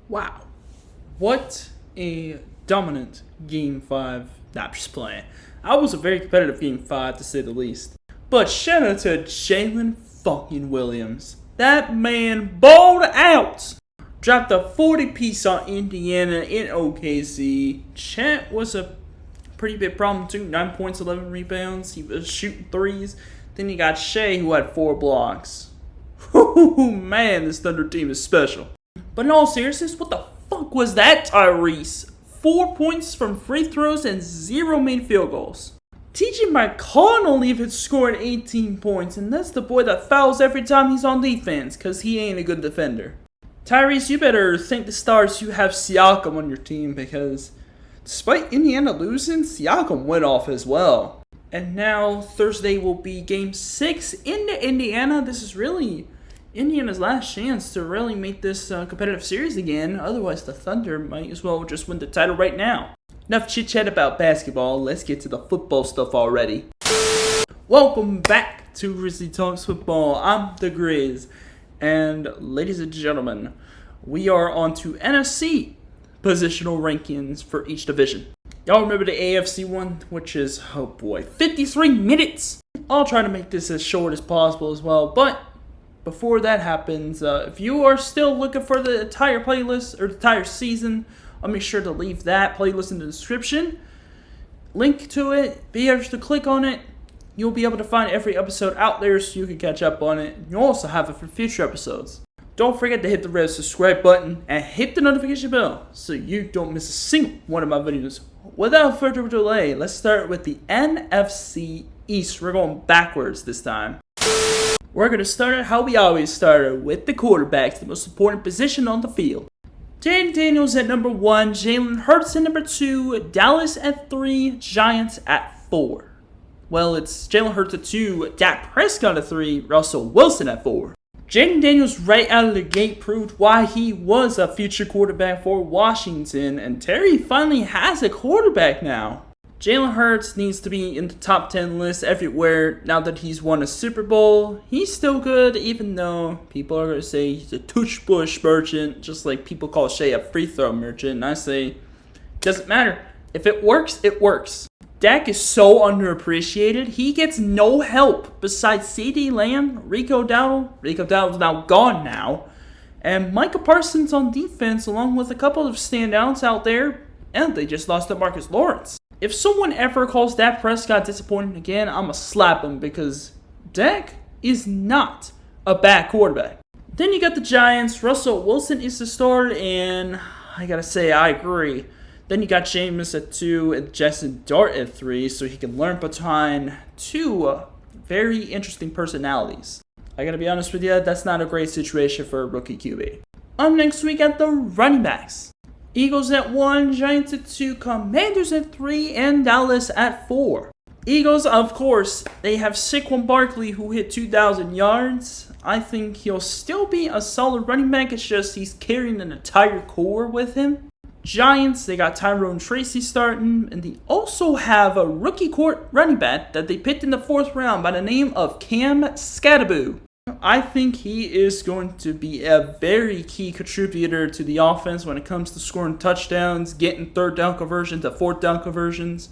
Wow. What a dominant Game 5. Nah, I'm just playing. I was a very competitive Game 5 to say the least. But shout out to Jalen fucking Williams. That man balled out. Dropped a 40 piece on Indiana in OKC. Chet was a pretty big problem too. 9 points, 11 rebounds. He was shooting threes. Then you got Shea who had 4 blocks. Ooh, man, this Thunder team is special. But in all seriousness, what the fuck was that, Tyrese? 4 points from free throws and 0 made field goals. TJ McConnell even scored 18 points, and that's the boy that fouls every time he's on defense, because he ain't a good defender. Tyrese, you better thank the stars you have Siakam on your team, because despite Indiana losing, Siakam went off as well. And now Thursday will be Game 6 into Indiana. This is really Indiana's last chance to really make this competitive series again. Otherwise, the Thunder might as well just win the title right now. Enough chit-chat about basketball. Let's get to the football stuff already. Welcome back to Grizzly Talks Football. I'm the Grizz. And ladies and gentlemen, we are on to NFC positional rankings for each division. Y'all remember the AFC one, which is, oh boy, 53 minutes. I'll try to make this as short as possible as well, but before that happens, if you are still looking for the entire playlist or the entire season, I'll make sure to leave that playlist in the description. Link to it, be able to click on it. You'll be able to find every episode out there so you can catch up on it. You'll also have it for future episodes. Don't forget to hit the red subscribe button and hit the notification bell so you don't miss a single one of my videos. Without further delay, let's start with the NFC East. We're going backwards this time. We're going to start it how we always started, with the quarterbacks, the most important position on the field. Jaden Daniels at number 1, Jalen Hurts at number 2, Dallas at 3, Giants at 4. Well, it's Jalen Hurts at 2, Dak Prescott at 3, Russell Wilson at 4. Jaden Daniels right out of the gate proved why he was a future quarterback for Washington, and Terry finally has a quarterback now. Jalen Hurts needs to be in the top 10 list everywhere now that he's won a Super Bowl. He's still good, even though people are going to say he's a touch-push merchant, just like people call Shea a free-throw merchant, and I say, doesn't matter. If it works, it works. Dak is so underappreciated. He gets no help besides CeeDee Lamb, Rico Dowdle. Rico Dowdle's now gone now. And Micah Parsons on defense, along with a couple of standouts out there. And they just lost to Marcus Lawrence. If someone ever calls Dak Prescott disappointing again, I'm going to slap him because Dak is not a bad quarterback. Then you got the Giants. Russell Wilson is the starter, and I got to say, I agree. Then you got Jameis at 2 and Jackson Dart at 3, so he can learn behind 2 very interesting personalities. I gotta be honest with you, that's not a great situation for a rookie QB. Next we got the running backs. Eagles at 1, Giants at 2, Commanders at 3, and Dallas at 4. Eagles, of course, they have Saquon Barkley who hit 2,000 yards. I think he'll still be a solid running back, it's just he's carrying an entire core with him. Giants, they got Tyrone Tracy starting, and they also have a rookie court running back that they picked in the 4th round by the name of Cam Skattebo. I think he is going to be a very key contributor to the offense when it comes to scoring touchdowns, getting 3rd down conversions to 4th down conversions.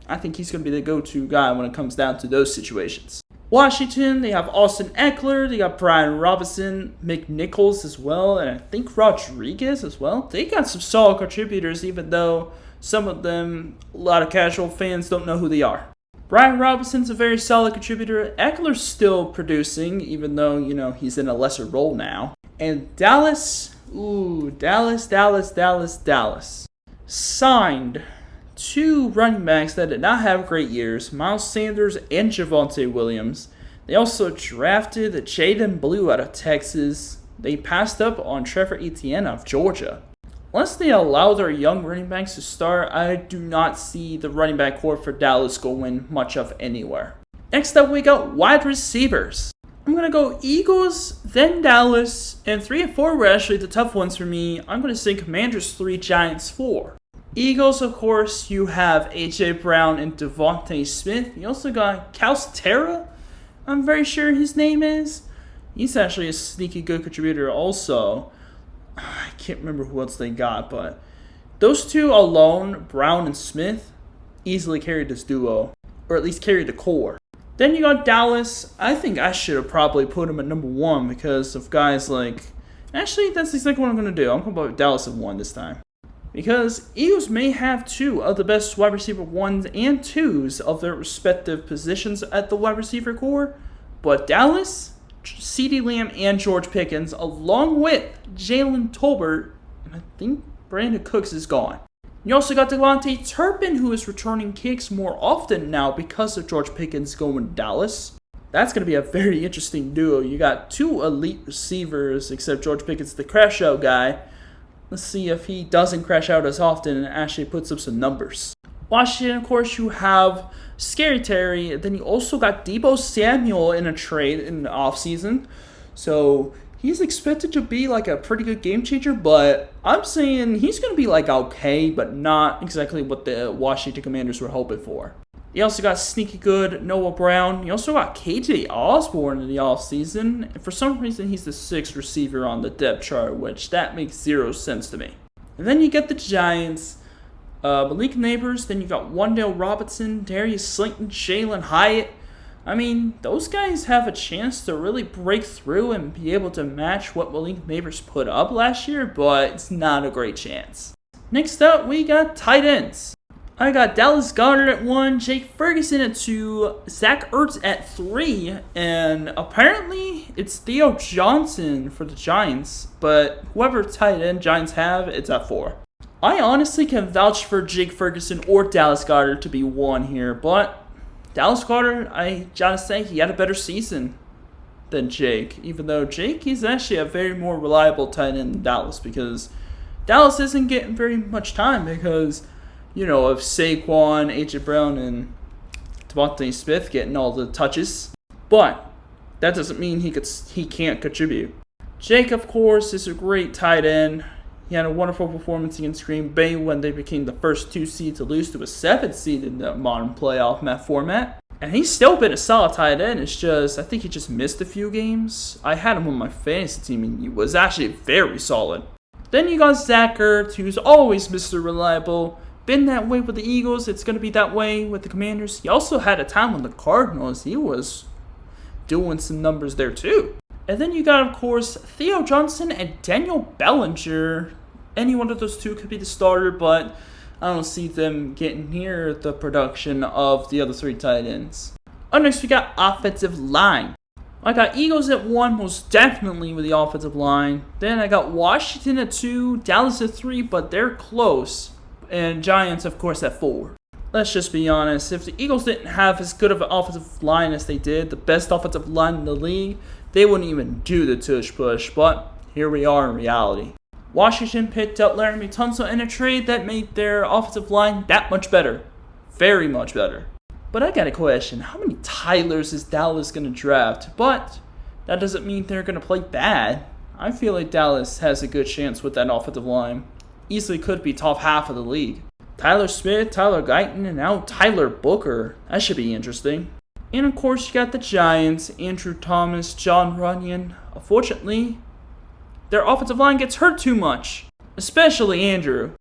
I think he's going to be the go-to guy when it comes down to those situations. Washington, they have Austin Eckler, they got Brian Robinson, McNichols as well, and I think Rodriguez as well. They got some solid contributors, even though some of them, a lot of casual fans don't know who they are. Brian Robinson's a very solid contributor. Eckler's still producing, even though, he's in a lesser role now. And Dallas, Dallas. Signed 2 running backs that did not have great years, Miles Sanders and Javonte Williams. They also drafted Jaden Blue out of Texas. They passed up on Trevor Etienne of Georgia. Unless they allow their young running backs to start, I do not see the running back core for Dallas going much of anywhere. Next up, we got wide receivers. I'm going to go Eagles, then Dallas, and 3 and 4 were actually the tough ones for me. I'm going to say Commanders 3, Giants 4. Eagles, of course, you have A.J. Brown and Devontae Smith. You also got Calcaterra, I'm very sure his name is. He's actually a sneaky good contributor also. I can't remember who else they got, but those two alone, Brown and Smith, easily carried this duo, or at least carried the core. Then you got Dallas. I think I should have probably put him at number 1 because of guys like... Actually, that's exactly what I'm going to do. I'm going to put Dallas at 1 this time. Because Eagles may have 2 of the best wide receiver 1s and 2s of their respective positions at the wide receiver core. But Dallas, CeeDee Lamb, and George Pickens, along with Jalen Tolbert, and I think Brandon Cooks is gone. You also got Devontae Turpin, who is returning kicks more often now because of George Pickens going to Dallas. That's going to be a very interesting duo. You got 2 elite receivers, except George Pickens, the crash out guy. Let's see if he doesn't crash out as often and actually puts up some numbers. Washington, of course, you have Scary Terry. Then you also got Deebo Samuel in a trade in the offseason. So he's expected to be like a pretty good game changer, but I'm saying he's going to be like okay, but not exactly what the Washington Commanders were hoping for. You also got sneaky good Noah Brown. You also got KJ Osborne in the offseason. And for some reason, he's the 6th receiver on the depth chart, which that makes 0 sense to me. And then you get the Giants. Malik Neighbors. Then you got Wan'Dale Robinson, Darius Slayton, Jalen Hyatt. I mean, those guys have a chance to really break through and be able to match what Malik Neighbors put up last year, but it's not a great chance. Next up, we got tight ends. I got Dallas Goedert at 1, Jake Ferguson at 2, Zach Ertz at 3, and apparently it's Theo Johnson for the Giants, but whoever tight end Giants have, it's at 4. I honestly can vouch for Jake Ferguson or Dallas Goedert to be 1 here, but Dallas Goedert, I gotta say, he had a better season than Jake, even though Jake is actually a very more reliable tight end than Dallas, because Dallas isn't getting very much time because... of Saquon, A.J. Brown, and Devontae Smith getting all the touches. But that doesn't mean he can't contribute. Jake, of course, is a great tight end. He had a wonderful performance against Green Bay when they became the first 2 seed to lose to a 7th seed in the modern playoff format. And he's still been a solid tight end. It's just, I think he just missed a few games. I had him on my fantasy team, and he was actually very solid. Then you got Zach Ertz, who's always Mr. Reliable. Been that way with the Eagles, it's going to be that way with the Commanders. He also had a time on the Cardinals. He was doing some numbers there too. And then you got, of course, Theo Johnson and Daniel Bellinger. Any one of those 2 could be the starter, but I don't see them getting near the production of the other 3 tight ends. Up next, we got offensive line. I got Eagles at 1, most definitely with the offensive line. Then I got Washington at 2, Dallas at 3, but they're close. And Giants, of course, at 4. Let's just be honest. If the Eagles didn't have as good of an offensive line as they did, the best offensive line in the league, they wouldn't even do the tush push. But here we are in reality. Washington picked up Laramie Tunsil in a trade that made their offensive line that much better. Very much better. But I got a question. How many Tylers is Dallas going to draft? But that doesn't mean they're going to play bad. I feel like Dallas has a good chance with that offensive line. Easily could be top half of the league. Tyler Smith, Tyler Guyton, and now Tyler Booker. That should be interesting. And of course you got the Giants, Andrew Thomas, John Runyon. Unfortunately, their offensive line gets hurt too much. Especially Andrew.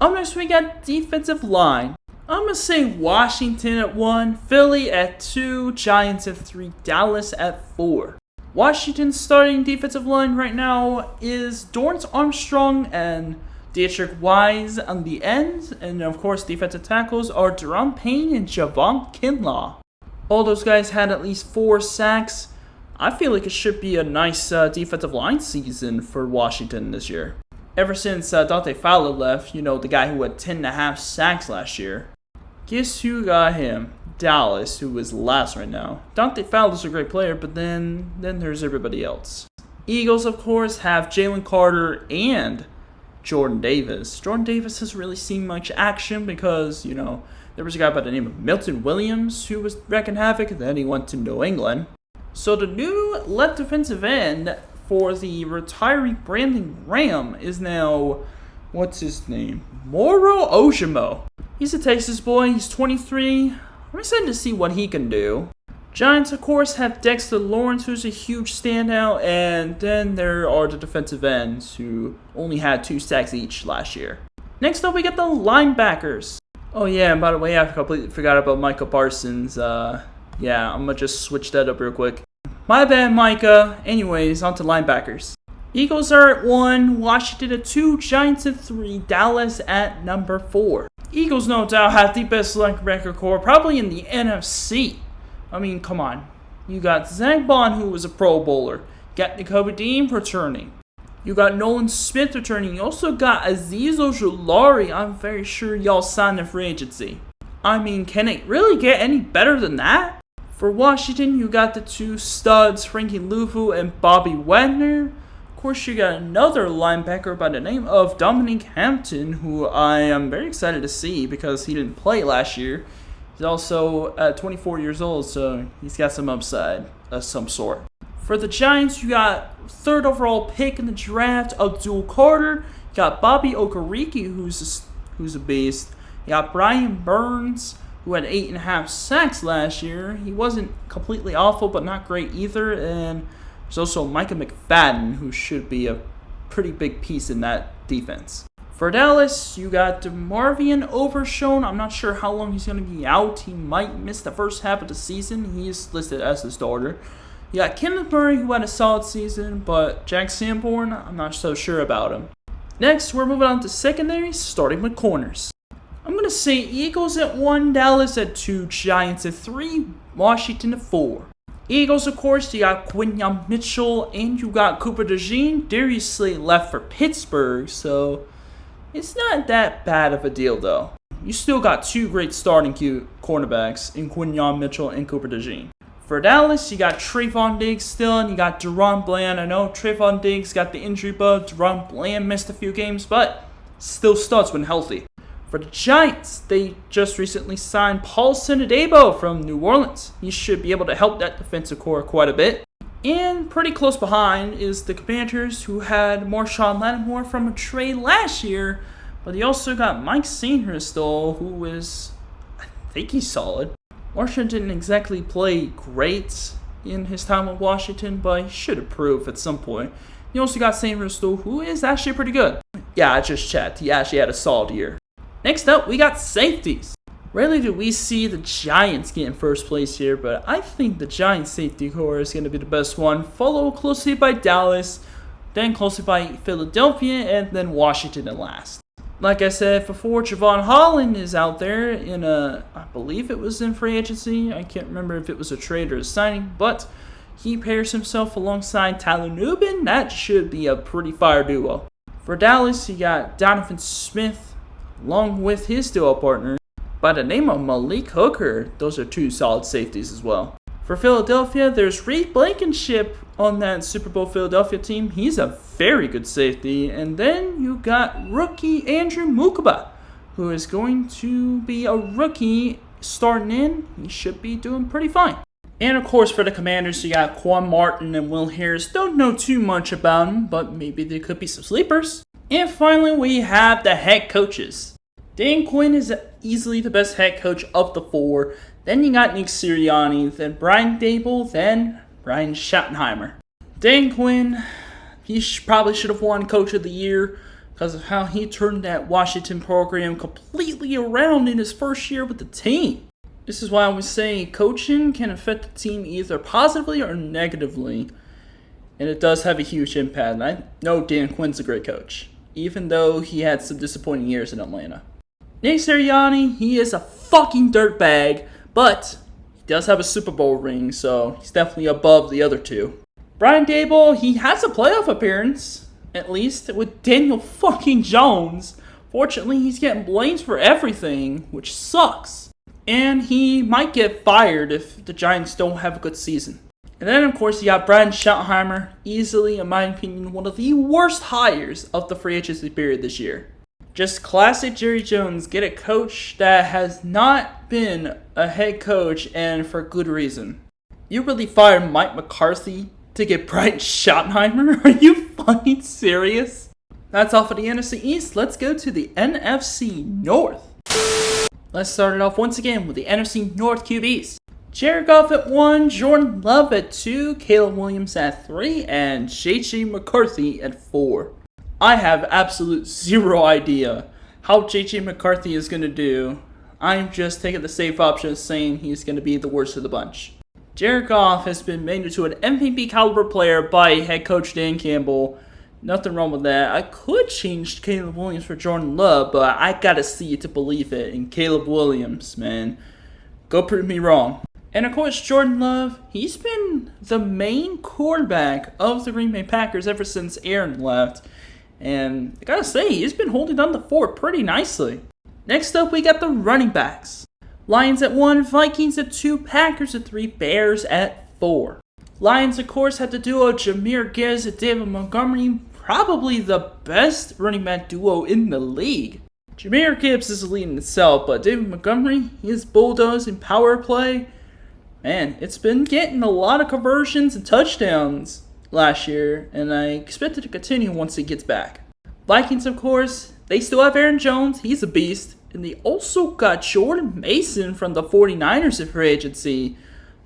Up next we got defensive line. I'm going to say Washington at 1, Philly at 2, Giants at 3, Dallas at 4. Washington's starting defensive line right now is Dorrance Armstrong and Dietrich Wise on the end. And of course, defensive tackles are Deron Payne and Javon Kinlaw. All those guys had at least 4 sacks. I feel like it should be a nice defensive line season for Washington this year. Ever since Dante Fowler left, the guy who had 10.5 sacks last year. Guess who got him? Dallas, who is last right now. Dante Fowler's a great player, but then there's everybody else. Eagles, of course, have Jalen Carter and Jordan Davis. Jordan Davis hasn't really seen much action because, there was a guy by the name of Milton Williams who was wrecking havoc, and then he went to New England. So the new left defensive end for the retiree Brandon Graham is now, what's his name? Moro Ojomo. He's a Texas boy. He's 23. I'm excited to see what he can do. Giants, of course, have Dexter Lawrence, who's a huge standout, and then there are the defensive ends, who only had 2 sacks each last year. Next up, we got the linebackers. Oh yeah, and by the way, I completely forgot about Micah Parsons. Yeah, I'm gonna just switch that up real quick. My bad, Micah. Anyways, on to linebackers. Eagles are at 1, Washington at 2, Giants at 3, Dallas at number 4. Eagles no doubt have the best linebacker core probably in the NFC. I mean, come on. You got Zach Bond, who was a Pro Bowler. You got Nakobe Dean returning. You got Nolan Smith returning. You also got Azeez Ojulari. I'm very sure y'all signed a free agency. I mean, can it really get any better than that? For Washington, you got the 2 studs, Frankie Luvu and Bobby Wagner. Of course, you got another linebacker by the name of Dominic Hampton, who I am very excited to see because he didn't play last year. He's also 24 years old, so he's got some upside of some sort. For the Giants, you got 3rd overall pick in the draft, Abdul Carter. You got Bobby Okereke, who's a beast. You got Brian Burns, who had 8.5 sacks last year. He wasn't completely awful, but not great either. And there's also Micah McFadden, who should be a pretty big piece in that defense. For Dallas, you got DeMarvion Overshown. I'm not sure how long he's going to be out. He might miss the first half of the season. He's listed as a starter. You got Kenneth Murray, who had a solid season, but Jack Sanborn, I'm not so sure about him. Next, we're moving on to secondary, starting with corners. I'm going to say Eagles at 1, Dallas at 2, Giants at 3, Washington at 4. Eagles, of course, you got Quinyon Mitchell, and you got Cooper DeJean. Darius Slay left for Pittsburgh, so it's not that bad of a deal, though. You still got 2 great starting cornerbacks in Quinyon Mitchell and Cooper DeJean. For Dallas, you got Trayvon Diggs still, and you got Deron Bland. I know Trayvon Diggs got the injury bug. Deron Bland missed a few games, but still studs when healthy. For the Giants, they just recently signed Paulson Adebo from New Orleans. He should be able to help that defensive core quite a bit. And pretty close behind is the Commanders, who had Marshawn Lattimore from a trade last year, but they also got Mike Sainristil, who is, I think he's solid. Marshawn didn't exactly play great in his time with Washington, but he should improve at some point. You also got Sainristil, who is actually pretty good. Yeah, I just checked. He actually had a solid year. Next up, we got safeties. Rarely do we see the Giants get in first place here, but I think the Giants safety core is going to be the best one, followed closely by Dallas, then closely by Philadelphia, and then Washington at last. Like I said before, Javon Holland is out there in I believe it was in free agency. I can't remember if it was a trade or a signing, but he pairs himself alongside Tyler Nubin. That should be a pretty fire duo. For Dallas, you got Donovan Smith, along with his duo partner by the name of Malik Hooker. Those are 2 solid safeties as well. For Philadelphia, there's Reed Blankenship on that Super Bowl Philadelphia team. He's a very good safety. And then you got rookie Andrew Mukaba, who is going to be a rookie starting in. He should be doing pretty fine. And of course, for the Commanders, you got Quan Martin and Will Harris. Don't know too much about them, but maybe there could be some sleepers. And finally, we have the head coaches. Dan Quinn is easily the best head coach of the 4. Then you got Nick Sirianni, then Brian Daboll, then Brian Schottenheimer. Dan Quinn, he probably should have won Coach of the Year because of how he turned that Washington program completely around in his first year with the team. This is why I was saying coaching can affect the team either positively or negatively. And it does have a huge impact. And I know Dan Quinn's a great coach, even though he had some disappointing years in Atlanta. Nick Sirianni, he is a fucking dirtbag, but he does have a Super Bowl ring, so he's definitely above the other 2. Brian Daboll, he has a playoff appearance, at least, with Daniel fucking Jones. Fortunately, he's getting blamed for everything, which sucks. And he might get fired if the Giants don't have a good season. And then, of course, you got Brian Schottenheimer, easily, in my opinion, one of the worst hires of the free agency period this year. Just classic Jerry Jones, get a coach that has not been a head coach, and for good reason. You really fired Mike McCarthy to get Brian Schottenheimer? Are you fucking serious? That's all for the NFC East. Let's go to the NFC North. Let's start it off once again with the NFC North QBs. Jared Goff at 1, Jordan Love at 2, Caleb Williams at 3, and J.J. McCarthy at 4. I have absolute zero idea how J.J. McCarthy is going to do. I'm just taking the safe option saying he's going to be the worst of the bunch. Jared Goff has been made into an MVP caliber player by head coach Dan Campbell. Nothing wrong with that. I could change Caleb Williams for Jordan Love, but I gotta see it to believe it. And Caleb Williams, man, go prove me wrong. And of course, Jordan Love, he's been the main quarterback of the Green Bay Packers ever since Aaron left. And I gotta say, he's been holding down the fort pretty nicely. Next up, we got the running backs. Lions at 1, Vikings at 2, Packers at 3, Bears at 4. Lions, of course, had the duo Jahmyr Gibbs and David Montgomery, probably the best running back duo in the league. Jahmyr Gibbs is a lead in itself, but David Montgomery, his bulldoze and power play, man, it's been getting a lot of conversions and touchdowns last year, and I expect it to continue once he gets back. Vikings, of course, they still have Aaron Jones, he's a beast, and they also got Jordan Mason from the 49ers in free agency.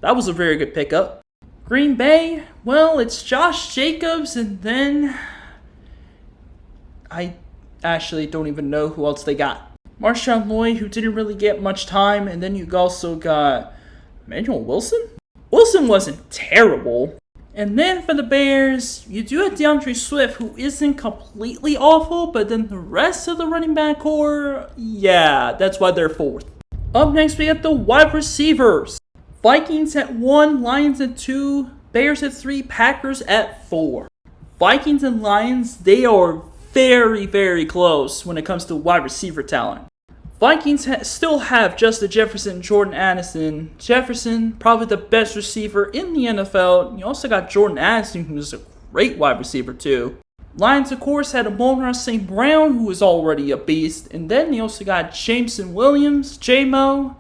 That was a very good pickup. Green Bay, well, it's Josh Jacobs, and then I actually don't even know who else they got. Marshawn Lloyd, who didn't really get much time, and then you also got Emmanuel Wilson? Wilson wasn't terrible. And then for the Bears, you do have DeAndre Swift, who isn't completely awful, but then the rest of the running back core, yeah, that's why they're 4th. Up next, we got the wide receivers. Vikings at 1, Lions at 2, Bears at 3, Packers at 4. Vikings and Lions, they are very, very close when it comes to wide receiver talent. Vikings still have Justin Jefferson and Jordan Addison. Jefferson, probably the best receiver in the NFL. You also got Jordan Addison, who's a great wide receiver too. Lions, of course, had Amon-Ra St. Brown, who was already a beast. And then they also got Jameson Williams, J-Mo.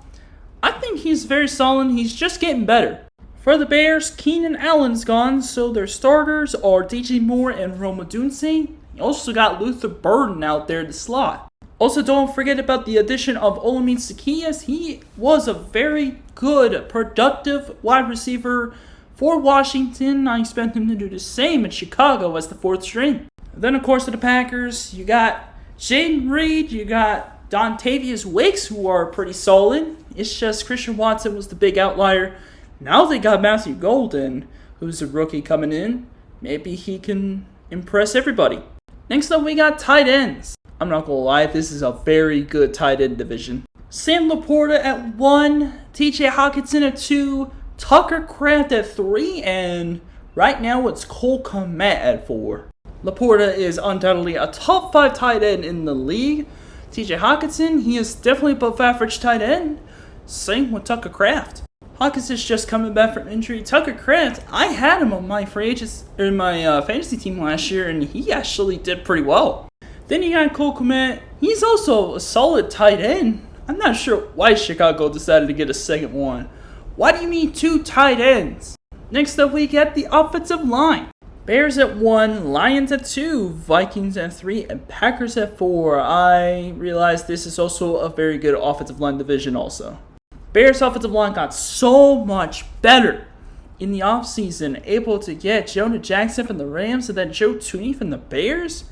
I think he's very solid. He's just getting better. For the Bears, Keenan Allen's gone, so their starters are DJ Moore and Rome Odunze. You also got Luther Burden out there in the slot. Also, don't forget about the addition of Olamide Zaccheaus. He was a very good, productive wide receiver for Washington. I expect him to do the same in Chicago as the 4th string. Then, of course, to the Packers, you got Jaden Reed, you got Dontavius Wicks, who are pretty solid. It's just Christian Watson was the big outlier. Now they got Matthew Golden, who's a rookie coming in. Maybe he can impress everybody. Next up, we got tight ends. I'm not going to lie, this is a very good tight end division. Sam Laporta at 1, TJ Hawkinson at 2, Tucker Kraft at 3, and right now it's Cole Kmet at 4. Laporta is undoubtedly a top 5 tight end in the league. TJ Hawkinson, he is definitely above average tight end. Same with Tucker Kraft. Hawkinson's just coming back from injury. Tucker Kraft, I had him on my fantasy team last year, and he actually did pretty well. Then you got Cole Kmet. He's also a solid tight end. I'm not sure why Chicago decided to get a second one. Why do you need 2 tight ends? Next up, we get the offensive line. Bears at 1, Lions at 2, Vikings at 3, and Packers at 4. I realize this is also a very good offensive line division also. Bears offensive line got so much better in the offseason, able to get Jonah Jackson from the Rams and then Joe Thuney from the Bears.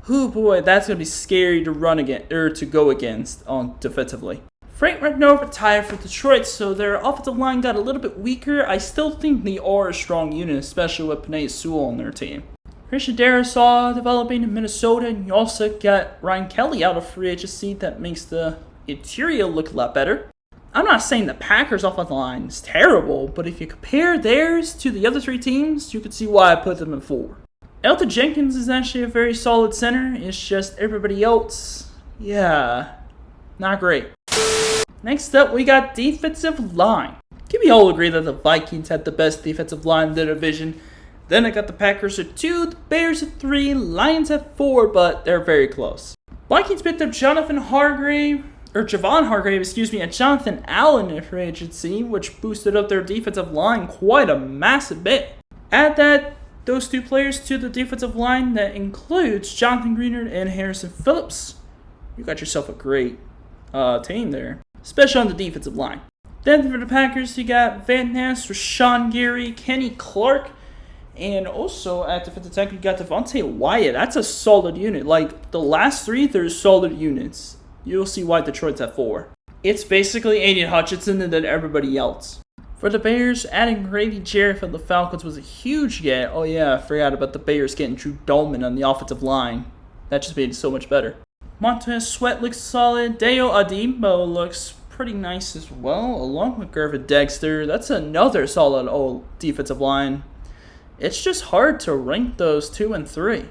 Oh boy, that's going to be scary to run against, or to go against on defensively. Frank Ragnow retired for Detroit, so their offensive line got a little bit weaker. I still think they are a strong unit, especially with Penei Sewell on their team. Christian Darrisaw developing in Minnesota, and you also got Ryan Kelly out of free agency. That makes the interior look a lot better. I'm not saying the Packers' offensive line is terrible, but if you compare theirs to the other 3 teams, you can see why I put them in 4. Elton Jenkins is actually a very solid center. It's just everybody else, yeah, not great. Next up, we got defensive line. Can we all agree that the Vikings had the best defensive line in the division? Then I got the Packers at 2, the Bears at 3, Lions at 4, but they're very close. Vikings picked up Javon Hargrave, and Jonathan Allen in free agency, which boosted up their defensive line quite a massive bit. Add those 2 players to the defensive line that includes Jonathan Greenard and Harrison Phillips. You got yourself a great team there, especially on the defensive line. Then for the Packers, you got Van Ness, Rashawn Gary, Kenny Clark, and also at defensive tackle, you got Devontae Wyatt. That's a solid unit. Like, the last three, they're solid units. You'll see why Detroit's at 4. It's basically Aiden Hutchinson and then everybody else. For the Bears, adding Grady Jarrett from the Falcons was a huge get. Oh yeah, I forgot about the Bears getting Drew Dolman on the offensive line. That just made it so much better. Montez Sweat looks solid. Deo Adebo looks pretty nice as well, along with Gervin Dexter. That's another solid old defensive line. It's just hard to rank those 2 and 3.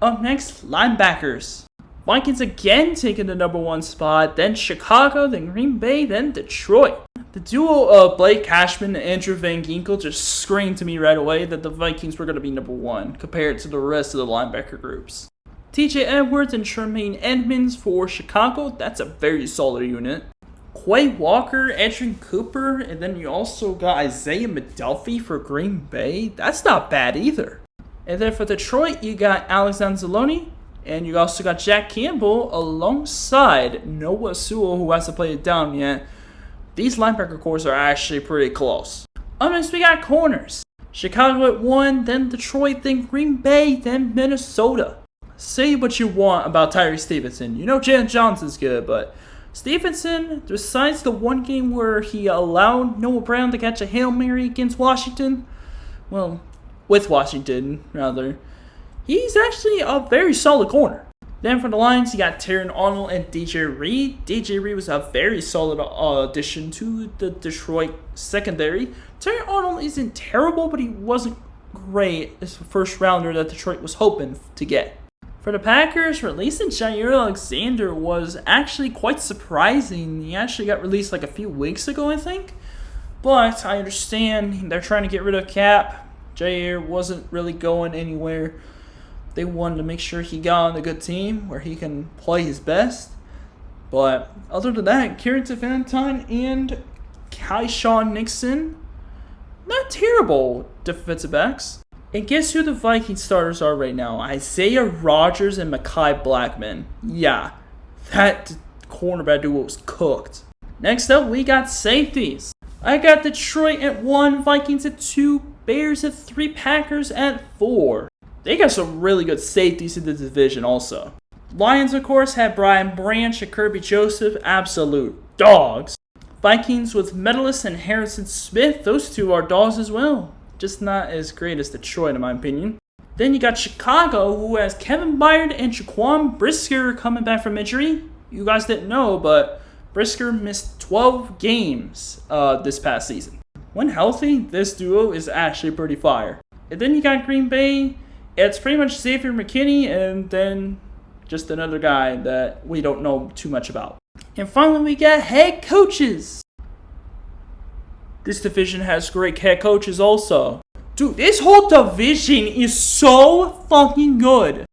Up next, linebackers. Vikings again taking the number 1 spot, then Chicago, then Green Bay, then Detroit. The duo of Blake Cashman and Andrew Van Ginkel just screamed to me right away that the Vikings were going to be number 1 compared to the rest of the linebacker groups. TJ Edwards and Tremaine Edmonds for Chicago, that's a very solid unit. Quay Walker, Edgerrin Cooper, and then you also got Isaiah McDuffie for Green Bay. That's not bad either. And then for Detroit, you got Alex Anzalone, and you also got Jack Campbell alongside Noah Sewell, who hasn't played it down yet. These linebacker cores are actually pretty close. Up next, we got corners. Chicago at 1, then Detroit, then Green Bay, then Minnesota. Say what you want about Tyree Stevenson. You know Jalen Johnson's good, but Stevenson, besides the one game where he allowed Noah Brown to catch a Hail Mary against Washington, well, with Washington, rather, he's actually a very solid corner. Then for the Lions, you got Terran Arnold and DJ Reed. DJ Reed was a very solid addition to the Detroit secondary. Terran Arnold isn't terrible, but he wasn't great as the first rounder that Detroit was hoping to get. For the Packers, releasing Jair Alexander was actually quite surprising. He actually got released like a few weeks ago, I think. But I understand they're trying to get rid of Cap. Jair wasn't really going anywhere. They wanted to make sure he got on a good team where he can play his best. But other than that, Carrington Valentine and Kyshawn Nixon, not terrible defensive backs. And guess who the Vikings starters are right now? Isaiah Rodgers and Mekhi Blackman. Yeah, that cornerback duo was cooked. Next up, we got safeties. I got Detroit at 1, Vikings at 2, Bears at 3, Packers at 4. They got some really good safeties in the division also. Lions, of course, had Brian Branch and Kirby Joseph, absolute dogs. Vikings with Medalist and Harrison Smith, those two are dogs as well. Just not as great as Detroit, in my opinion. Then you got Chicago, who has Kevin Byard and Jaquan Brisker coming back from injury. You guys didn't know, but Brisker missed 12 games this past season. When healthy, this duo is actually pretty fire. And then you got Green Bay. It's pretty much Xavier McKinney, and then just another guy that we don't know too much about. And finally, we got head coaches. This division has great head coaches also. Dude, this whole division is so fucking good.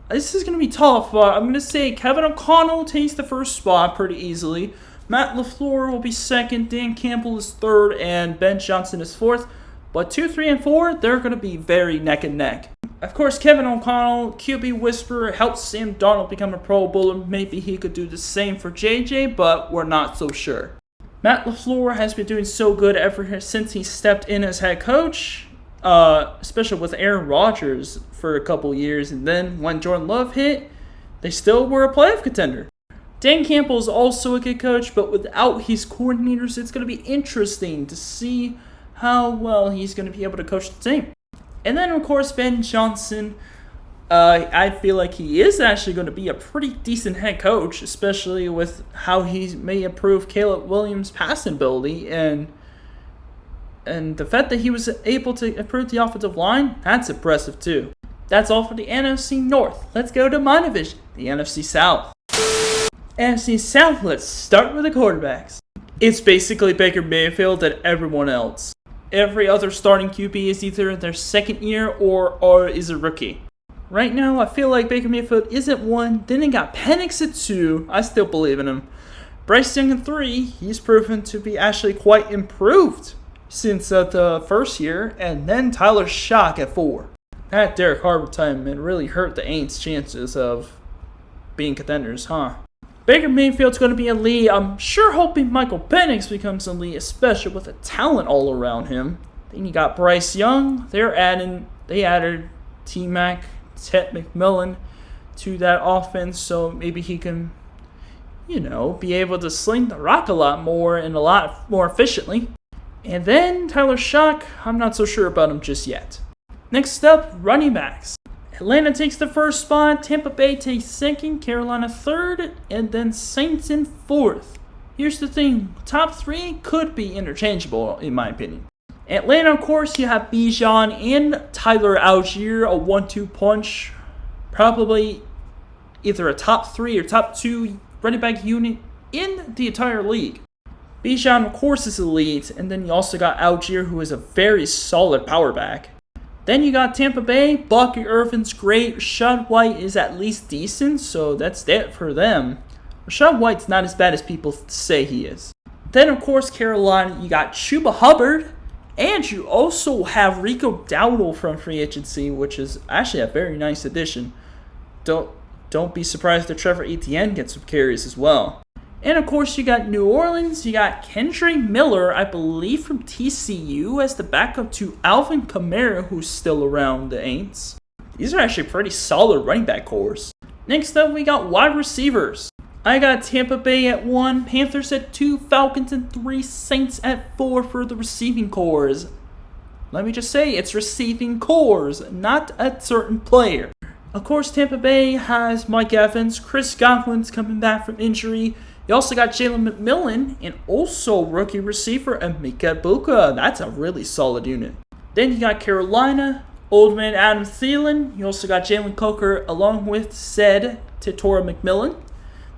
This is going to be tough, but I'm going to say Kevin O'Connell takes the first spot pretty easily. Matt LaFleur will be second, Dan Campbell is third, and Ben Johnson is fourth. But 2, 3, and 4, they're going to be very neck and neck. Of course, Kevin O'Connell, QB Whisperer, helped Sam Darnold become a Pro Bowler. Maybe he could do the same for JJ, but we're not so sure. Matt LaFleur has been doing so good ever since he stepped in as head coach, especially with Aaron Rodgers for a couple years. And then when Jordan Love hit, they still were a playoff contender. Dan Campbell is also a good coach, but without his coordinators, it's going to be interesting to see how well he's going to be able to coach the team. And then, of course, Ben Johnson. I feel like he is actually going to be a pretty decent head coach, especially with how he may improve Caleb Williams' passing ability. And the fact that he was able to improve the offensive line, that's impressive too. That's all for the NFC North. Let's go to my division, the NFC South. NFC South, let's start with the quarterbacks. It's basically Baker Mayfield and everyone else. Every other starting QB is either in their second year or is a rookie. Right now, I feel like Baker Mayfield is at 1, then he got Penix at 2. I still believe in him. Bryce Young at 3. He's proven to be actually quite improved since the first year. And then Tyler Shock at 4. That Derek Harper retirement really hurt the Aints' chances of being contenders, huh? Baker Mayfield's going to be elite. I'm sure hoping Michael Penix becomes elite, especially with the talent all around him. Then you got Bryce Young. They added T-Mac, Ted McMillan to that offense, so maybe he can, be able to sling the rock a lot more and a lot more efficiently. And then Tyler Shock, I'm not so sure about him just yet. Next up, running backs. Atlanta takes the first spot, Tampa Bay takes second, Carolina third, and then Saints in fourth. Here's the thing, top three could be interchangeable in my opinion. Atlanta, of course, you have Bijan and Tyler Algier, a 1-2 punch. Probably either a top 3 or top 2 running back unit in the entire league. Bijan, of course, is elite, and then you also got Algier, who is a very solid power back. Then you got Tampa Bay, Bucky Irvin's great, Rashad White is at least decent, so that's it for them. Rashad White's not as bad as people say he is. Then, of course, Carolina, you got Chuba Hubbard, and you also have Rico Dowdle from free agency, which is actually a very nice addition. Don't be surprised if Trevor Etienne gets some carries as well. And of course, you got New Orleans. You got Kendre Miller, I believe from TCU, as the backup to Alvin Kamara, who's still around the Aints. These are actually pretty solid running back cores. Next up, we got wide receivers. I got Tampa Bay at 1, Panthers at 2, Falcons at 3, Saints at 4 for the receiving cores. Let me just say, it's receiving cores, not a certain player. Of course, Tampa Bay has Mike Evans, Chris Godwin's coming back from injury. You also got Jalen McMillan and also rookie receiver Emeka Egbuka. That's a really solid unit. Then you got Carolina, old man Adam Thielen. You also got Jalen Coker along with said Titora McMillan.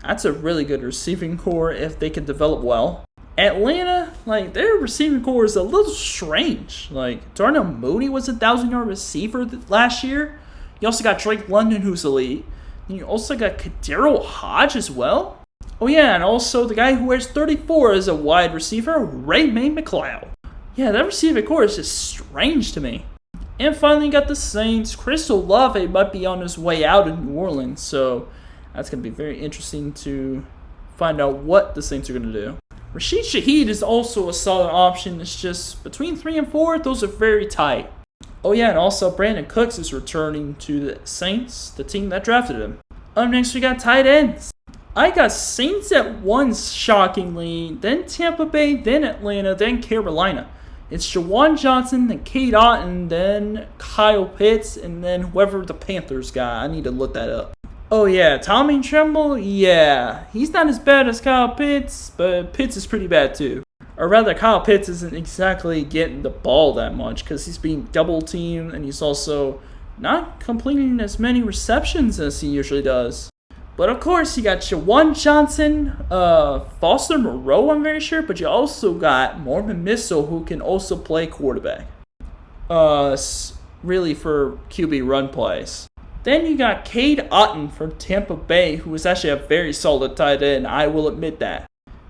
That's a really good receiving core if they can develop well. Atlanta, their receiving core is a little strange. Darnell Mooney was a 1,000-yard receiver last year. You also got Drake London, who's elite. And you also got Kadero Hodge as well. Oh yeah, and also the guy who wears 34 as a wide receiver, Ray-May McCloud. Yeah, that receiving core is just strange to me. And finally, you got the Saints. Chris Olave might be on his way out in New Orleans, so that's going to be very interesting to find out what the Saints are going to do. Rashid Shaheed is also a solid option. It's just between 3 and 4, those are very tight. Oh yeah, and also Brandon Cooks is returning to the Saints, the team that drafted him. Up next, we got tight ends. I got Saints at 1, shockingly, then Tampa Bay, then Atlanta, then Carolina. It's Jawan Johnson, then Cade Otton, then Kyle Pitts, and then whoever the Panthers got. I need to look that up. Oh yeah, Tommy Tremble, yeah. He's not as bad as Kyle Pitts, but Pitts is pretty bad too. Or rather, Kyle Pitts isn't exactly getting the ball that much because he's being double-teamed and he's also not completing as many receptions as he usually does. But of course, you got Jawan Johnson, Foster Moreau, I'm very sure, but you also got Mormon Missile, who can also play quarterback. Really for QB run plays. Then you got Cade Otton from Tampa Bay, who is actually a very solid tight end, I will admit that.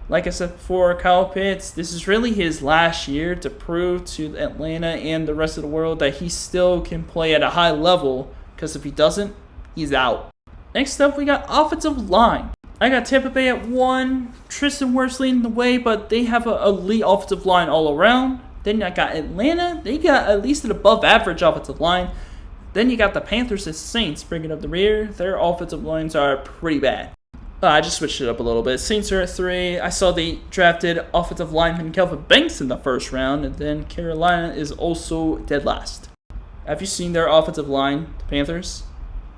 Like I said before, Kyle Pitts, this is really his last year to prove to Atlanta and the rest of the world that he still can play at a high level, because if he doesn't, he's out. Next up, we got offensive line. I got Tampa Bay at 1, Tristan Wirfs leading the way, but they have an elite offensive line all around. Then I got Atlanta, they got at least an above average offensive line. Then you got the Panthers and Saints bringing up the rear. Their offensive lines are pretty bad. I just switched it up a little bit. Saints are at 3. I saw they drafted offensive lineman Kelvin Banks in the first round, and then Carolina is also dead last. Have you seen their offensive line, the Panthers?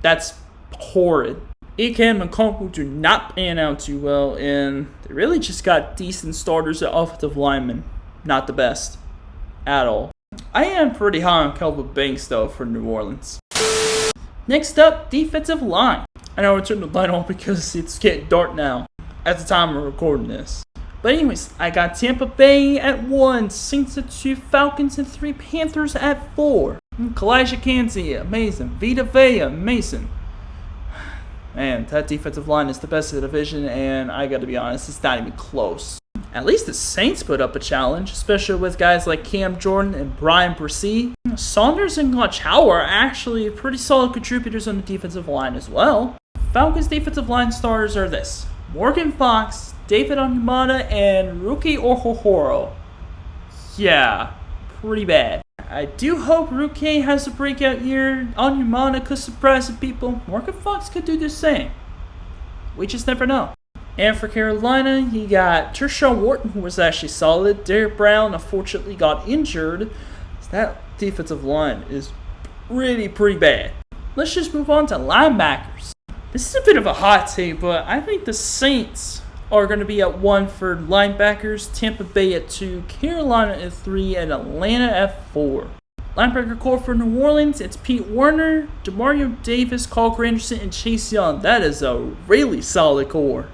That's horrid. Ike and McConkle do not pan out too well, and they really just got decent starters at offensive linemen. Not the best at all. I am pretty high on Kelvin Banks, though, for New Orleans. Next up, defensive line. I know I turned the light on because it's getting dark now at the time of recording this. But anyways, I got Tampa Bay at 1, Saints at 2, Falcons at 3, Panthers at 4. Kalijah Kancey, amazing. Vita Vea, amazing. Man, that defensive line is the best in the division, and I gotta be honest, it's not even close. At least the Saints put up a challenge, especially with guys like Cam Jordan and Brian Bresee. Saunders and Gotchow are actually pretty solid contributors on the defensive line as well. Falcons' defensive line starters are this. Morgan Fox, David Onyemata, and Rookie Ohohoro. Yeah, pretty bad. I do hope Rookie has a breakout year. Onyemata could surprise some people. Morgan Fox could do the same. We just never know. And for Carolina, you got Tershawn Wharton, who was actually solid. Derrick Brown, unfortunately, got injured. So that defensive line is pretty bad. Let's just move on to linebackers. This is a bit of a hot take, but I think the Saints are going to be at 1 for linebackers, Tampa Bay at 2, Carolina at 3, and Atlanta at 4. Linebacker core for New Orleans, it's Pete Werner, Demario Davis, Carl Granderson, and Chase Young. That is a really solid core.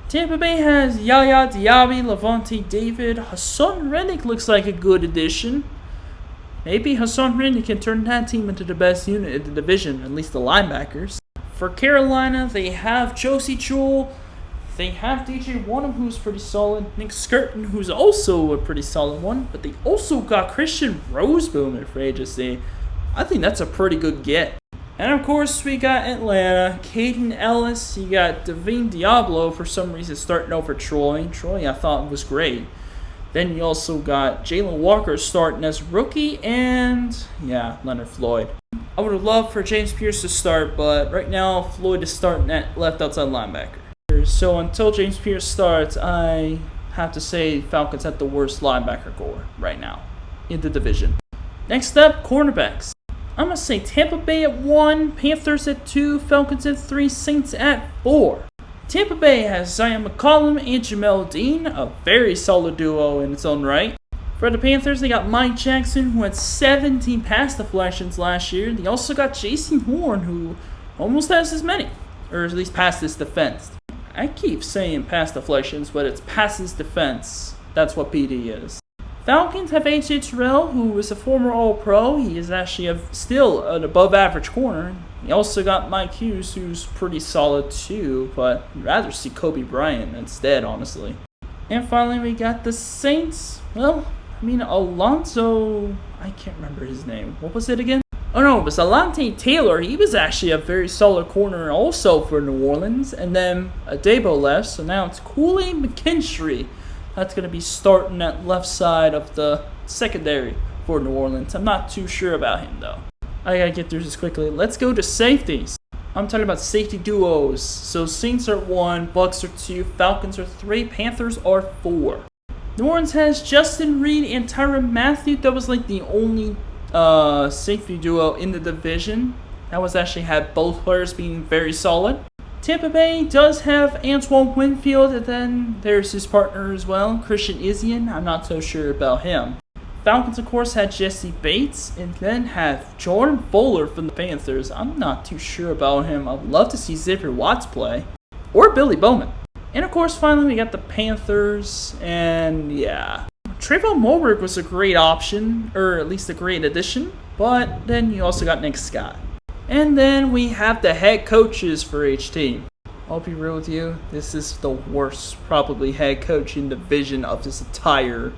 Tampa Bay has Yaya Diaby, Levante David. Hassan Reddick looks like a good addition. Maybe Hassan Reddick can turn that team into the best unit in the division, at least the linebackers. For Carolina, they have Josie Jewell. They have DJ Wonnum, who's pretty solid. Nick Skirton, who's also a pretty solid one. But they also got Christian Roseboom in free agency. I think that's a pretty good get. And of course, we got Atlanta. Caden Ellis. You got Devine Diablo, for some reason, starting over Troy. Troy, I thought, was great. Then you also got Jalen Walker starting as rookie. And, yeah, Leonard Floyd. I would have loved for James Pierce to start, but right now, Floyd is starting at left outside linebacker. So until James Pierce starts, I have to say Falcons have the worst linebacker core right now in the division. Next up, cornerbacks. I'm going to say Tampa Bay at 1, Panthers at 2, Falcons at 3, Saints at 4. Tampa Bay has Zion McCollum and Jamel Dean, a very solid duo in its own right. For the Panthers, they got Mike Jackson, who had 17 pass deflections last year. They also got Jason Horn, who almost has as many, or at least passes defense. I keep saying pass deflections, but it's passes defense. That's what PD is. Falcons have A.J. Terrell, who is a former All-Pro. He is actually still an above-average corner. They also got Mike Hughes, who's pretty solid too, but I'd rather see Kobe Bryant instead, honestly. And finally, we got the Saints. Well, Alonzo, I can't remember his name. What was it again? Oh no, it was Alante Taylor. He was actually a very solid corner also for New Orleans. And then Adebo left, so now it's Kool-Aid McKinstry. That's going to be starting at left side of the secondary for New Orleans. I'm not too sure about him though. I gotta get through this quickly. Let's go to safeties. I'm talking about safety duos. So Saints are 1, Bucks are 2, Falcons are 3, Panthers are 4. New Orleans has Justin Reed and Tyrann Mathieu. That was like the only safety duo in the division. That was actually had both players being very solid. Tampa Bay does have Antoine Winfield, and then there's his partner as well, Christian Izien. I'm not so sure about him. Falcons, of course, had Jesse Bates, and then have Jordan Fuller from the Panthers. I'm not too sure about him. I'd love to see Xavier Watts play, or Billy Bowman. And of course, finally, we got the Panthers, and yeah. Trayvon Mulberg was a great option, or at least a great addition, but then you also got Nick Scott. And then we have the head coaches for each team. I'll be real with you, this is the worst, probably, head coaching division of this entire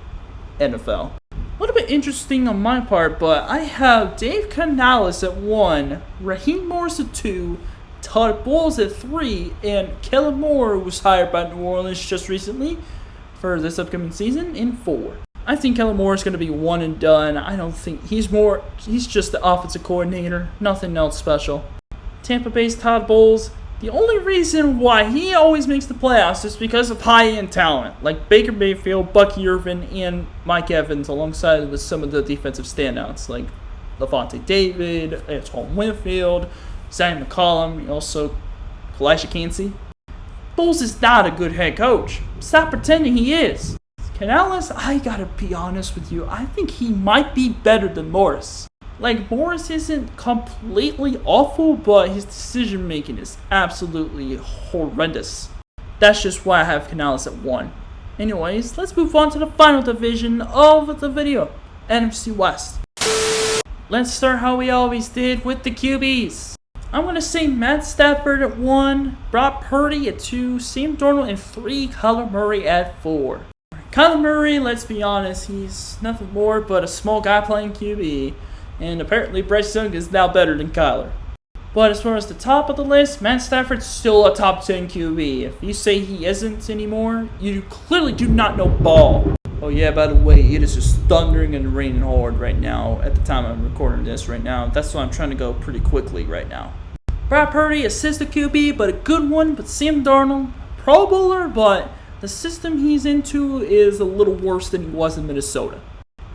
NFL. A little bit interesting on my part, but I have Dave Canales at 1, Raheem Morris at 2, Todd Bowles at 3, and Kellen Moore, who was hired by New Orleans just recently for this upcoming season, in 4. I think Kellen Moore is going to be one and done. I don't think he's just the offensive coordinator, nothing else special. Tampa Bay's Todd Bowles, the only reason why he always makes the playoffs is because of high-end talent, like Baker Mayfield, Bucky Irvin, and Mike Evans, alongside with some of the defensive standouts, like Levante David, Antoine Winfield, Zion McCollum, also Elisha Cansey. Bowles is not a good head coach. Stop pretending he is. Canales, I gotta be honest with you, I think he might be better than Morris. Like, Morris isn't completely awful, but his decision making is absolutely horrendous. That's just why I have Canales at 1. Anyways, let's move on to the final division of the video, NFC West. Let's start how we always did with the QBs. I'm going to say Matt Stafford at 1, Brock Purdy at 2, Sam Darnold at 3, Kyler Murray at 4. Kyler Murray, let's be honest, he's nothing more but a small guy playing QB, and apparently Bryce Young is now better than Kyler. But as far as the top of the list, Matt Stafford's still a top 10 QB. If you say he isn't anymore, you clearly do not know ball. Oh yeah, by the way, it is just thundering and raining hard right now at the time I'm recording this right now. That's why I'm trying to go pretty quickly right now. Brad Purdy, assistant QB, but a good one. But Sam Darnold, Pro Bowler, but the system he's into is a little worse than he was in Minnesota.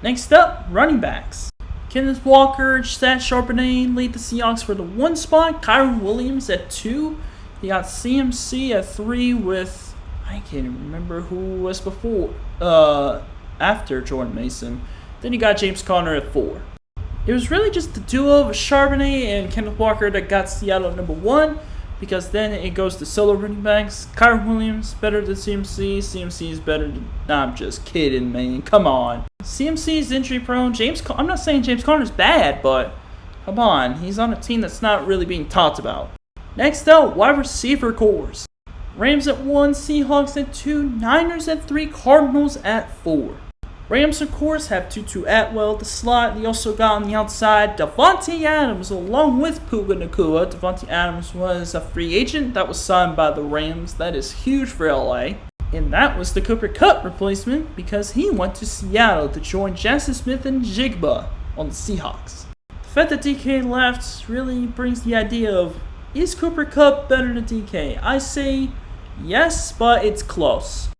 Next up, running backs. Kenneth Walker, Stat Charbonnet lead the Seahawks for the 1 spot. Kyron Williams at 2. You got CMC at 3 with, I can't even remember who was before, after Jordan Mason. Then you got James Conner at 4. It was really just the duo of Charbonnet and Kenneth Walker that got Seattle at number 1, because then it goes to solo running backs. Kyron Williams better than CMC. CMC is better than... Nah, I'm just kidding, man. Come on. CMC's injury prone. I'm not saying James Conner's bad, but come on. He's on a team that's not really being talked about. Next up, wide receiver cores. Rams at 1, Seahawks at 2, Niners at 3, Cardinals at 4. Rams, of course, have Tutu Atwell at the slot. They also got on the outside Davante Adams along with Puka Nacua. Davante Adams was a free agent that was signed by the Rams. That is huge for LA. And that was the Cooper Kupp replacement because he went to Seattle to join Jackson Smith and Jigba on the Seahawks. The fact that DK left really brings the idea of, is Cooper Kupp better than DK? I say yes, but it's close.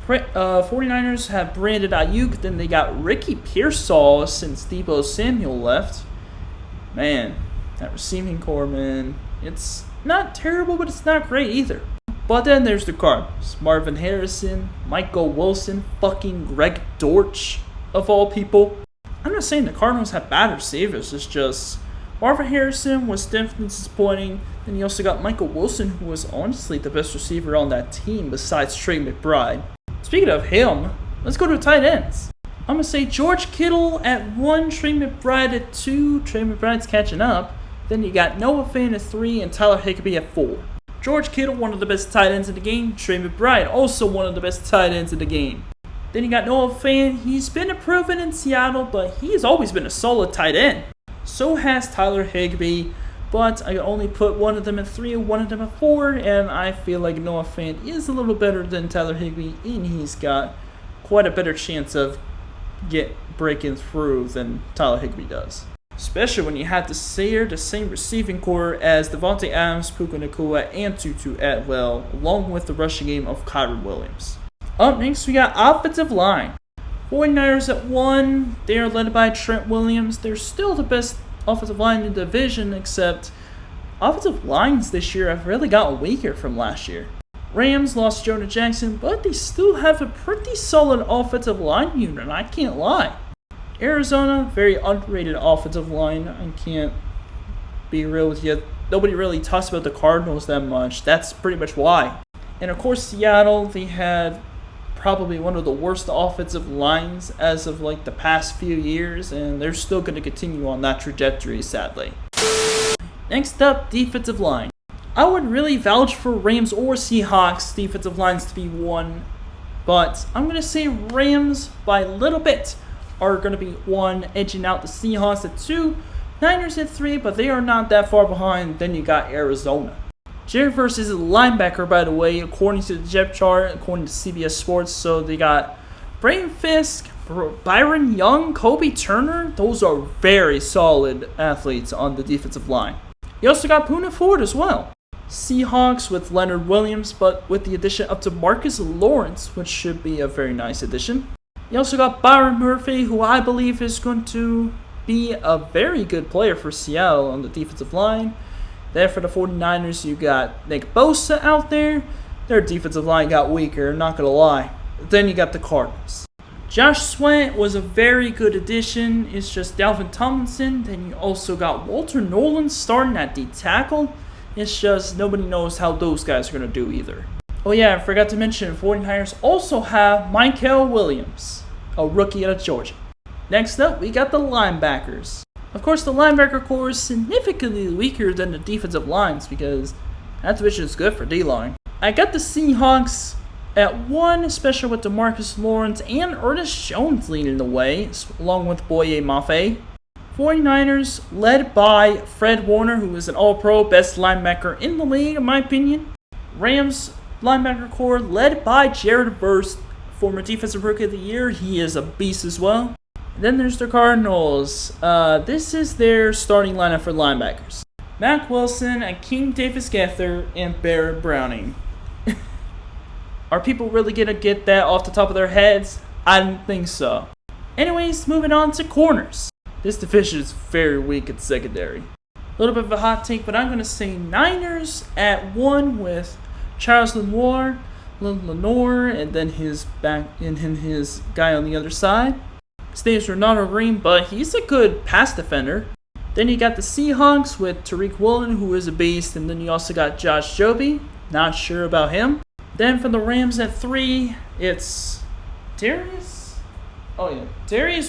49ers have Brandon Ayuk, then they got Ricky Pearsall since Deebo Samuel left. Man, that receiving core, man, it's not terrible, but it's not great either. But then there's the Cardinals. Marvin Harrison, Michael Wilson, fucking Greg Dortch, of all people. I'm not saying the Cardinals have bad receivers, it's just Marvin Harrison was definitely disappointing. Then you also got Michael Wilson, who was honestly the best receiver on that team besides Trey McBride. Speaking of him, let's go to tight ends. I'm going to say George Kittle at 1, Trey McBride at 2. Trey McBride's catching up. Then you got Noah Fant at 3 and Tyler Higbee at 4. George Kittle, one of the best tight ends in the game. Trey McBride, also one of the best tight ends in the game. Then you got Noah Fant. He's been improving in Seattle, but he has always been a solid tight end. So has Tyler Higbee. But I only put one of them at 3 and one of them at 4, and I feel like Noah Fant is a little better than Tyler Higbee, and he's got quite a better chance of breaking through than Tyler Higbee does. Especially when you have to share the same receiving core as Davante Adams, Puka Nacua, and Tutu Atwell, along with the rushing game of Kyron Williams. Up next, we got offensive line. 49ers at 1, they are led by Trent Williams. They're still the best offensive line in the division, except offensive lines this year have really gotten weaker from last year. Rams lost Jonah Jackson, but they still have a pretty solid offensive line unit, I can't lie. Arizona, very underrated offensive line. I can't be real with you. Nobody really talks about the Cardinals that much. That's pretty much why. And of course, Seattle, they had probably one of the worst offensive lines as of like the past few years, and they're still going to continue on that trajectory, sadly. Next up, defensive line. I would really vouch for Rams or Seahawks defensive lines to be 1, but I'm going to say Rams by a little bit are going to be 1, edging out the Seahawks at 2, Niners at 3, but they are not that far behind. Then you got Arizona. Jared versus a linebacker, by the way, according to the depth chart, according to CBS Sports. So they got Braden Fisk, Byron Young, Kobe Turner. Those are very solid athletes on the defensive line. You also got Poona Ford as well. Seahawks with Leonard Williams, but with the addition of DeMarcus Lawrence, which should be a very nice addition. You also got Byron Murphy, who I believe is going to be a very good player for Seattle on the defensive line. Then for the 49ers, you got Nick Bosa out there. Their defensive line got weaker, not going to lie. Then you got the Cardinals. Josh Sweat was a very good addition. It's just Dalvin Tomlinson. Then you also got Walter Nolan starting at D tackle. It's just nobody knows how those guys are going to do either. Oh yeah, I forgot to mention, 49ers also have Michael Williams, a rookie out of Georgia. Next up, we got the linebackers. Of course, the linebacker core is significantly weaker than the defensive lines because that division is good for D-line. I got the Seahawks at 1, especially with DeMarcus Lawrence and Ernest Jones leading the way, along with Boye Mafe. 49ers, led by Fred Warner, who is an all-pro, best linebacker in the league, in my opinion. Rams linebacker core, led by Jared Verse, former Defensive Rookie of the Year. He is a beast as well. Then there's the Cardinals. This is their starting lineup for linebackers. Mack Wilson, Akeem Davis-Gaither, and Barrett Browning. Are people really going to get that off the top of their heads? I don't think so. Anyways, moving on to corners. This division is very weak at secondary. A little bit of a hot take, but I'm going to say Niners at 1 with Charles Lenoir, and then his guy on the other side. His name's Ronaldo Green, but he's a good pass defender. Then you got the Seahawks with Tariq Woolen, who is a beast, and then you also got Josh Joby. Not sure about him. Then for the Rams at 3, it's Darius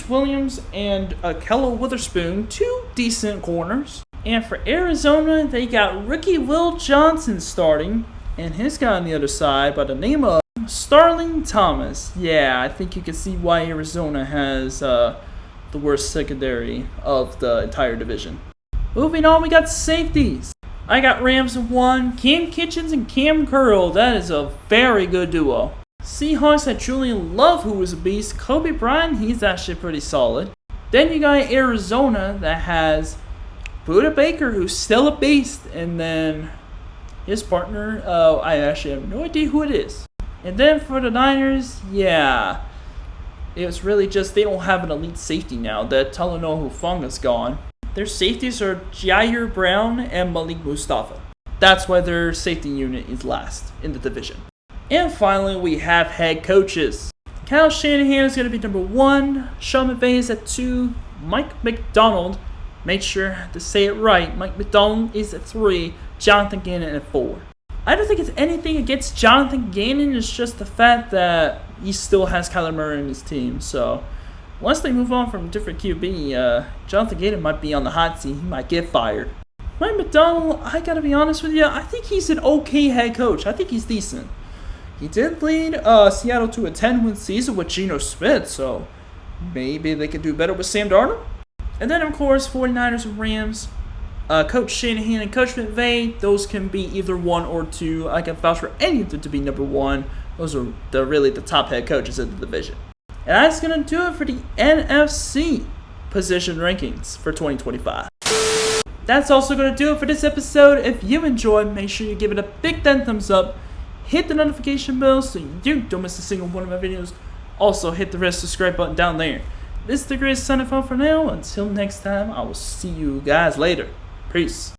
Williams and Kello Witherspoon, 2 decent corners. And for Arizona, they got rookie Will Johnson starting, and his guy on the other side by the name of Starling Thomas. Yeah, I think you can see why Arizona has the worst secondary of the entire division. Moving on, we got safeties. I got Rams at 1, Cam Kitchens and Cam Curl. That is a very good duo. Seahawks had Julian Love, who was a beast. Kobe Bryant, he's actually pretty solid. Then you got Arizona that has Budda Baker, who's still a beast. And then his partner, I actually have no idea who it is. And then for the Niners, yeah. It was really just they don't have an elite safety now that Talanoa Hufanga's gone. Their safeties are Jair Brown and Malik Mustafa. That's why their safety unit is last in the division. And finally, we have head coaches. Kyle Shanahan is going to be number 1. Sean McVay is at 2. Mike McDonald, make sure to say it right. Mike McDonald is at 3. Jonathan Gannon at 4. I don't think it's anything against Jonathan Gannon. It's just the fact that he still has Kyler Murray in his team. So once they move on from a different QB, Jonathan Gannon might be on the hot seat. He might get fired. Mike McDonald, I got to be honest with you, I think he's an okay head coach. I think he's decent. He did lead Seattle to a 10-win season with Geno Smith, so maybe they could do better with Sam Darnold. And then, of course, 49ers and Rams. Coach Shanahan and Coach McVay, those can be either 1 or 2. I can vouch for any of them to be number 1. Those are really the top head coaches in the division. And that's going to do it for the NFC position rankings for 2025. That's also going to do it for this episode. If you enjoyed, make sure you give it a big thumbs up. Hit the notification bell so you don't miss a single one of my videos. Also, hit the red subscribe button down there. This is the Grizzly signing off for now. Until next time, I will see you guys later. Peace.